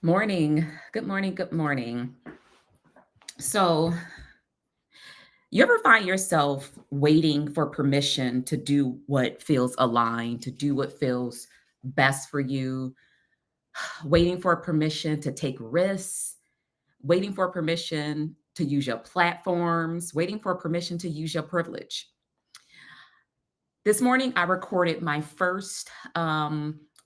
Morning. Good morning. Good morning. So, you ever find yourself waiting for permission to do what feels aligned, to do what feels best for you, waiting for permission to take risks, waiting for permission to use your platforms, waiting for permission to use your privilege? This morning, I recorded my first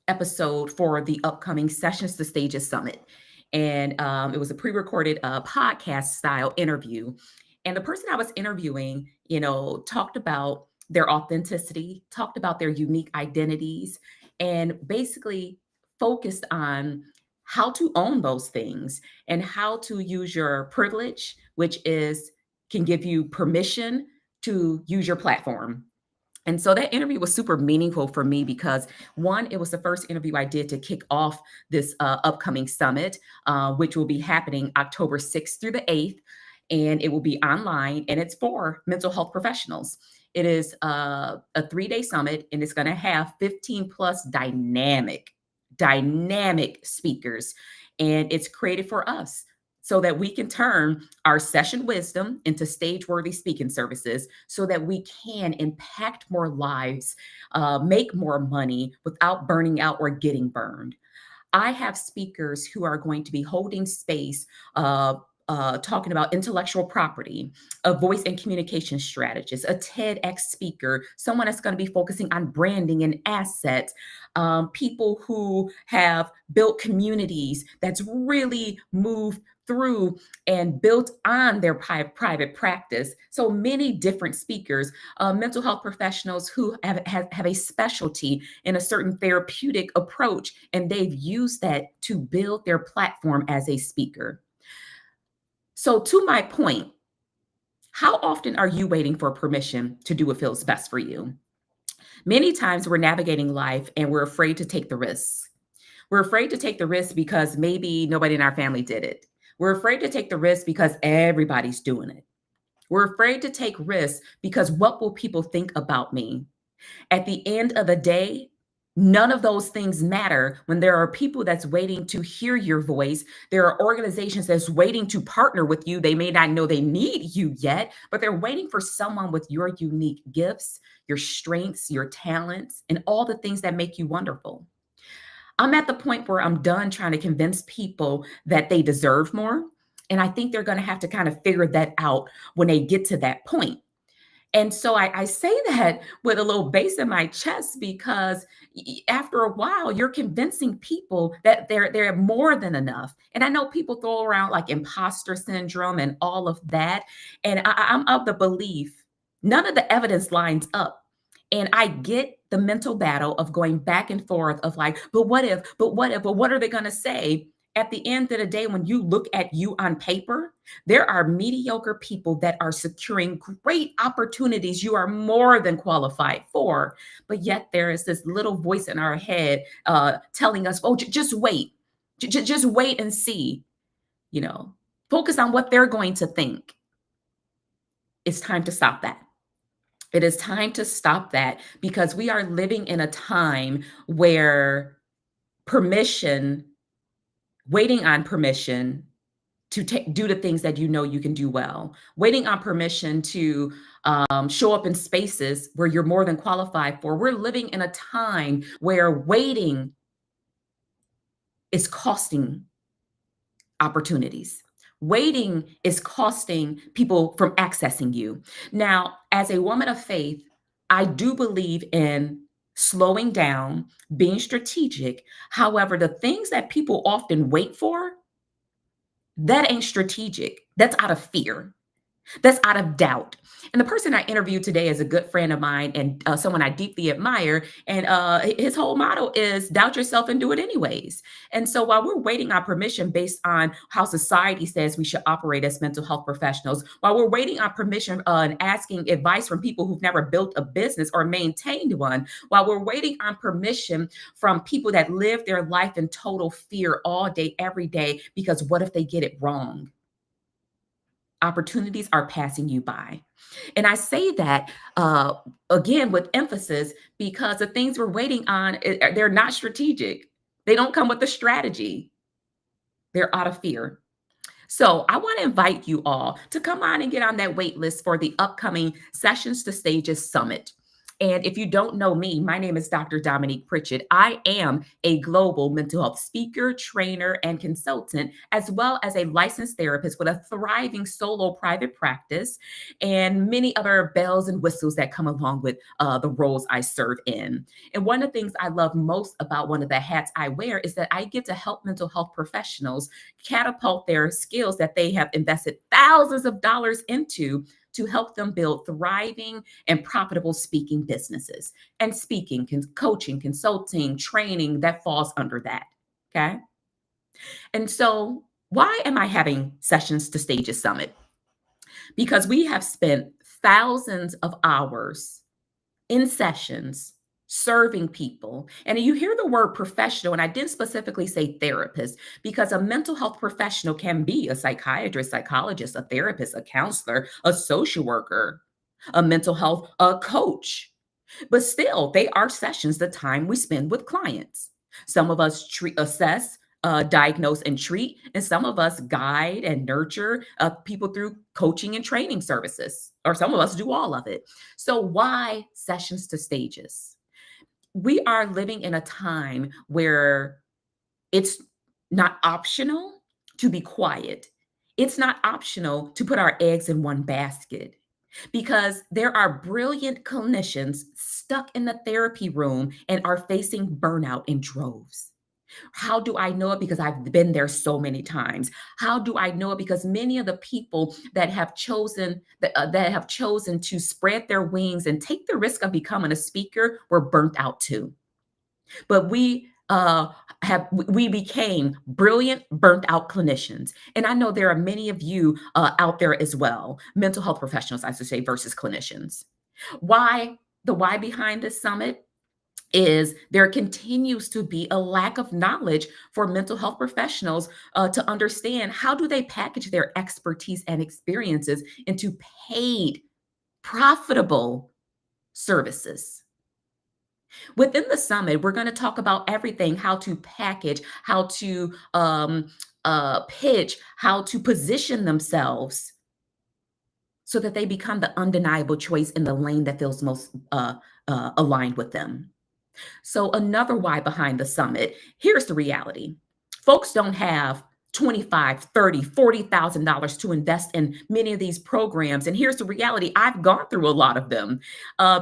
episode for the upcoming Sessions to Stages Summit. And it was a pre recorded podcast style interview. And the person I was interviewing, talked about their authenticity, talked about their unique identities, and basically focused on how to own those things and how to use your privilege, which is can give you permission to use your platform. And so that interview was super meaningful for me because one, it was the first interview I did to kick off this upcoming summit, which will be happening October 6th through the 8th. And it will be online and it's for mental health professionals. It is a 3 day summit and it's going to have 15 plus dynamic speakers. And it's created for us so that we can turn our session wisdom into stage worthy speaking services so that we can impact more lives, make more money without burning out or getting burned. I have speakers who are going to be holding space. Talking about intellectual property, a voice and communication strategist, a TEDx speaker, someone that's going to be focusing on branding and assets, people who have built communities that's really moved through and built on their private practice. So many different speakers, mental health professionals who have a specialty in a certain therapeutic approach, and they've used that to build their platform as a speaker. So, to my point, how often are you waiting for permission to do what feels best for you? Many times we're navigating life and we're afraid to take the risks. We're afraid to take the risk because maybe nobody in our family did it. We're afraid to take the risk because everybody's doing it. We're afraid to take risks because what will people think about me? At the end of the day, none of those things matter when there are people that's waiting to hear your voice. There are organizations that's waiting to partner with you. They may not know they need you yet, but they're waiting for someone with your unique gifts, your strengths, your talents, and all the things that make you wonderful. I'm at the point where I'm done trying to convince people that they deserve more. And I think they're going to have to kind of figure that out when they get to that point. And so I say that with a little bass in my chest because after a while, you're convincing people that they're more than enough. And I know people throw around like imposter syndrome and all of that. And I'm of the belief none of the evidence lines up. And I get the mental battle of going back and forth of like, but what if, but what if, but what are they going to say? At the end of the day, when you look at you on paper, there are mediocre people that are securing great opportunities you are more than qualified for. But yet there is this little voice in our head telling us, oh, just wait. Just wait and see. You know, focus on what they're going to think. It's time to stop that. It is time to stop that because we are living in a time where permission, waiting on permission to do the things that you know you can do well, waiting on permission to show up in spaces where you're more than qualified for. We're living in a time where waiting is costing opportunities. Waiting is costing people from accessing you. Now, as a woman of faith, I do believe in slowing down, being strategic. However, the things that people often wait for, that ain't strategic. That's out of fear. That's out of doubt. And the person I interviewed today is a good friend of mine and someone I deeply admire. And his whole motto is doubt yourself and do it anyways. And so while we're waiting on permission based on how society says we should operate as mental health professionals, while we're waiting on permission and asking advice from people who've never built a business or maintained one, while we're waiting on permission from people that live their life in total fear all day, every day, because what if they get it wrong? Opportunities are passing you by. And I say that again with emphasis because the things we're waiting on, they're not strategic. They don't come with a strategy. They're out of fear. So I want to invite you all to come on and get on that wait list for the upcoming Sessions to Stages Summit. And if you don't know me, my name is Dr. Dominique Pritchett. I am a global mental health speaker, trainer, and consultant, as well as a licensed therapist with a thriving solo private practice and many other bells and whistles that come along with the roles I serve in. And one of the things I love most about one of the hats I wear is that I get to help mental health professionals catapult their skills that they have invested thousands of dollars into to help them build thriving and profitable speaking businesses. And speaking, coaching, consulting, training, that falls under that. Okay. And so, why am I having Sessions to Stages Summit? Because we have spent thousands of hours in sessions serving people. And you hear the word professional, and I didn't specifically say therapist because a mental health professional can be a psychiatrist, psychologist, a therapist, a counselor, a social worker, a mental health coach. But still, they are sessions, the time we spend with clients. Some of us assess, diagnose, and treat, and some of us guide and nurture people through coaching and training services, or some of us do all of it. So, why sessions to stages? We are living in a time where it's not optional to be quiet. It's not optional to put our eggs in one basket because there are brilliant clinicians stuck in the therapy room and are facing burnout in droves. How do I know it? Because I've been there so many times. How do I know it? Because many of the people that have chosen to spread their wings and take the risk of becoming a speaker were burnt out too. But we became brilliant, burnt out clinicians. And I know there are many of you out there as well, mental health professionals, I should say, versus clinicians. Why? The why behind this summit is there continues to be a lack of knowledge for mental health professionals to understand how do they package their expertise and experiences into paid, profitable services. Within the summit, we're going to talk about everything: how to package, how to pitch, how to position themselves so that they become the undeniable choice in the lane that feels most aligned with them. So, another why behind the summit: here's the reality. Folks don't have 25, 30, $40,000 to invest in many of these programs. And here's the reality: I've gone through a lot of them.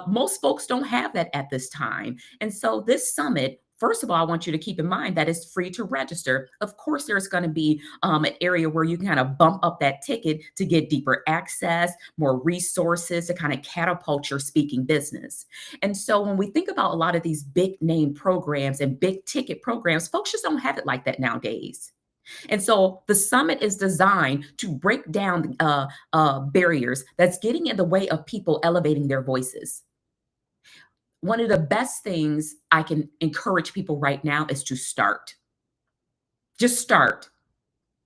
Most folks don't have that at this time. And so, this summit, first of all, I want you to keep in mind that it's free to register. Of course, there's going to be an area where you can kind of bump up that ticket to get deeper access, more resources to kind of catapult your speaking business. And so when we think about a lot of these big name programs and big ticket programs, folks just don't have it like that nowadays. And so the summit is designed to break down barriers that's getting in the way of people elevating their voices. One of the best things I can encourage people right now is to start. Just start.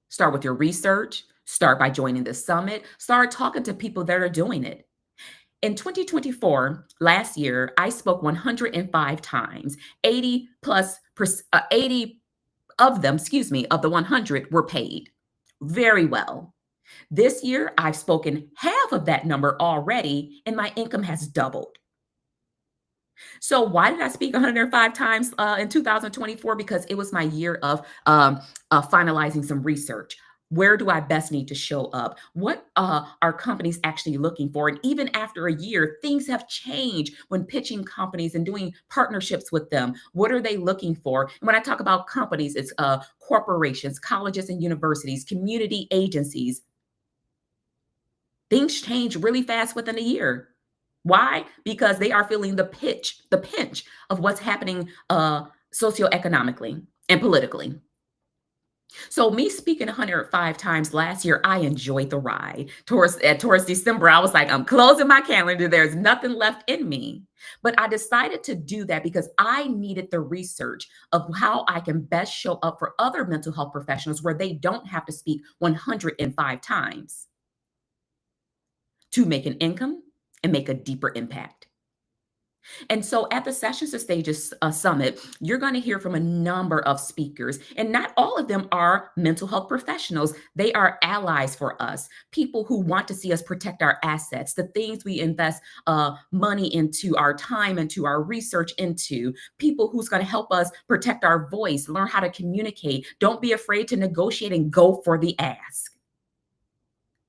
Start with your research. Start by joining the summit. Start talking to people that are doing it. In 2024, last year, I spoke 105 times. 80 plus, 80 of them, of the 100 were paid. Very well. This year, I've spoken half of that number already, and my income has doubled. So why did I speak 105 times in 2024? Because it was my year of finalizing some research. Where do I best need to show up? What are companies actually looking for? And even after a year, things have changed when pitching companies and doing partnerships with them. What are they looking for? And when I talk about companies, it's corporations, colleges and universities, community agencies. Things change really fast within a year. Why? Because they are feeling the pinch of what's happening socioeconomically and politically. So me speaking 105 times last year, I enjoyed the ride. Towards December, I was like, I'm closing my calendar. There's nothing left in me. But I decided to do that because I needed the research of how I can best show up for other mental health professionals where they don't have to speak 105 times to make an income and make a deeper impact. And so at the Sessions to Stages Summit, you're going to hear from a number of speakers, and not all of them are mental health professionals. They are allies for us, people who want to see us protect our assets, the things we invest money into, our time into, our research into, people who's going to help us protect our voice, learn how to communicate. Don't be afraid to negotiate and go for the ask.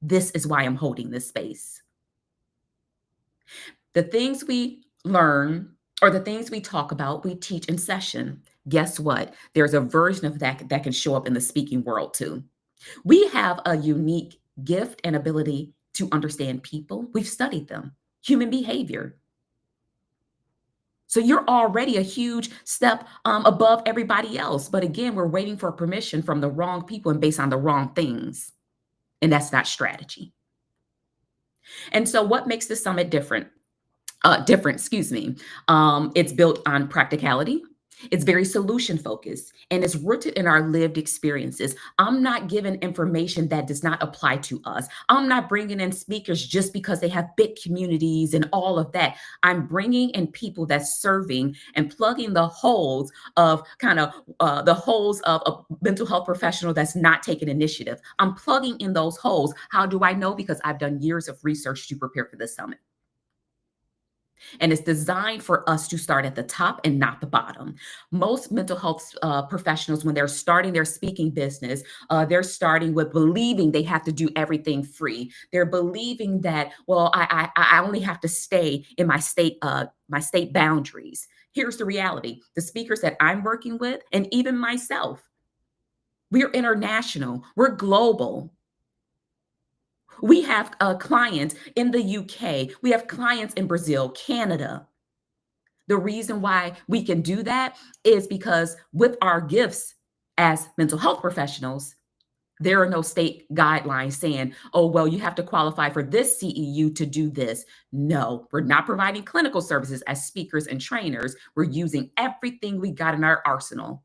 This is why I'm holding this space. The things we learn or the things we talk about, we teach in session. Guess what? There's a version of that that can show up in the speaking world too. We have a unique gift and ability to understand people. We've studied them, human behavior. So you're already a huge step above everybody else. But again, we're waiting for permission from the wrong people and based on the wrong things. And that's not strategy. And so, what makes the summit different? Excuse me. It's built on practicality. It's very solution focused and it's rooted in our lived experiences. I'm not giving information that does not apply to us. I'm not bringing in speakers just because they have big communities and all of that. I'm bringing in people that's serving and plugging the holes of the holes of a mental health professional that's not taking initiative. I'm plugging in those holes. How do I know? Because I've done years of research to prepare for this summit. And it's designed for us to start at the top and not the bottom. Most mental health professionals, when they're starting their speaking business, they're starting with believing they have to do everything free. They're believing that, well, I only have to stay in my state boundaries. Here's the reality: the speakers that I'm working with, and even myself, we're international, we're global. We have clients in the UK. We have clients in Brazil, Canada. The reason why we can do that is because with our gifts as mental health professionals, there are no state guidelines saying, oh, well, you have to qualify for this CEU to do this. No, we're not providing clinical services as speakers and trainers. We're using everything we got in our arsenal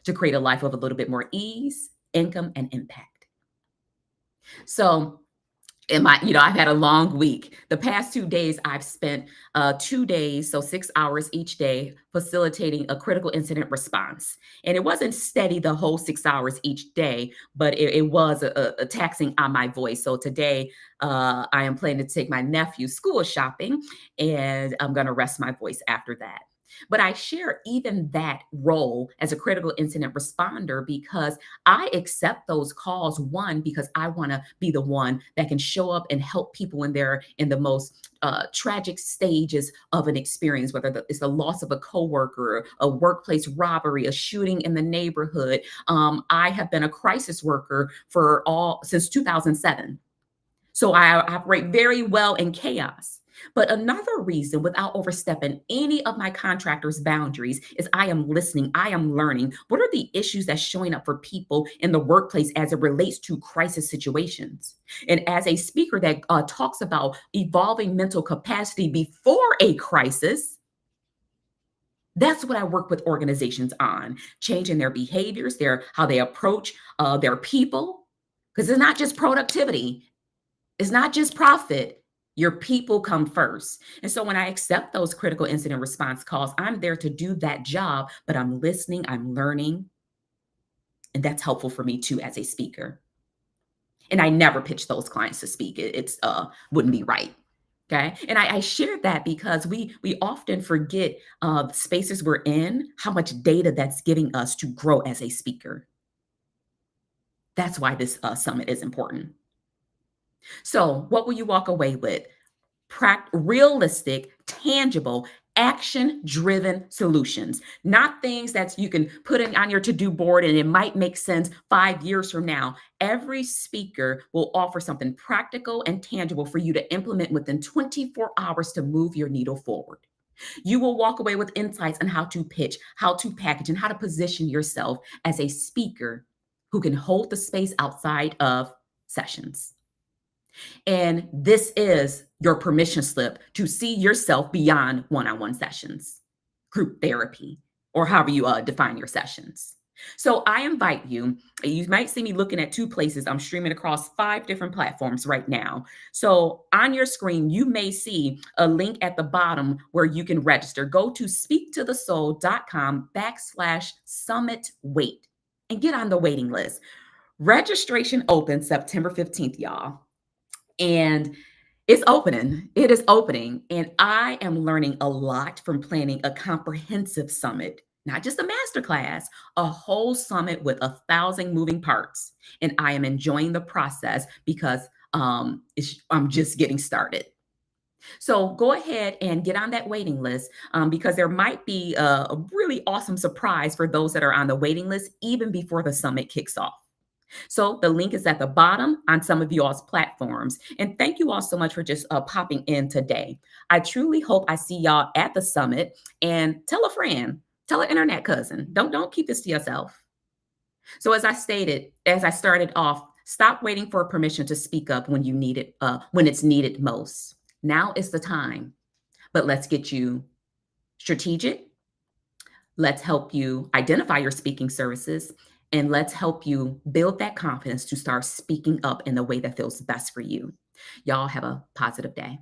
to create a life of a little bit more ease, income, and impact. So, I've had a long week. The past 2 days, I've spent 2 days, so 6 hours each day, facilitating a critical incident response. And it wasn't steady the whole 6 hours each day, but it was a taxing on my voice. So today, I am planning to take my nephew school shopping, and I'm going to rest my voice after that. But I share even that role as a critical incident responder because I accept those calls, one, because I want to be the one that can show up and help people when they're in the most tragic stages of an experience, whether it's the loss of a coworker, a workplace robbery, a shooting in the neighborhood. I have been a crisis worker since 2007. So I operate very well in chaos. But another reason, without overstepping any of my contractors' boundaries, is I am listening, I am learning. What are the issues that's showing up for people in the workplace as it relates to crisis situations? And as a speaker that talks about evolving mental capacity before a crisis, that's what I work with organizations on, changing their behaviors, how they approach their people. Because it's not just productivity, it's not just profit. Your people come first. And so when I accept those critical incident response calls, I'm there to do that job, but I'm listening, I'm learning. And that's helpful for me too as a speaker. And I never pitch those clients to speak. It's wouldn't be right. Okay. And I share that because we often forget the spaces we're in, how much data that's giving us to grow as a speaker. That's why this summit is important. So, what will you walk away with? Realistic, tangible, action driven solutions, not things that you can put on your to do board and it might make sense 5 years from now. Every speaker will offer something practical and tangible for you to implement within 24 hours to move your needle forward. You will walk away with insights on how to pitch, how to package, and how to position yourself as a speaker who can hold the space outside of sessions. And this is your permission slip to see yourself beyond one on one sessions, group therapy, or however you define your sessions. So I invite you. You might see me looking at two places. I'm streaming across 5 different platforms right now. So on your screen, you may see a link at the bottom where you can register. Go to speaktothesoul.com/summit wait and get on the waiting list. Registration opens September 15th, y'all. And it's opening. It is opening. And I am learning a lot from planning a comprehensive summit, not just a masterclass, a whole summit with 1,000 moving parts. And I am enjoying the process because I'm just getting started. So go ahead and get on that waiting list because there might be a really awesome surprise for those that are on the waiting list even before the summit kicks off. So the link is at the bottom on some of you all's platforms. And thank you all so much for just popping in today. I truly hope I see y'all at the summit, and tell a friend, tell an internet cousin. Don't keep this to yourself. So as I started off, stop waiting for permission to speak up when you need it, when it's needed most. Now is the time. But let's get you strategic. Let's help you identify your speaking services, and let's help you build that confidence to start speaking up in the way that feels best for you. Y'all have a positive day.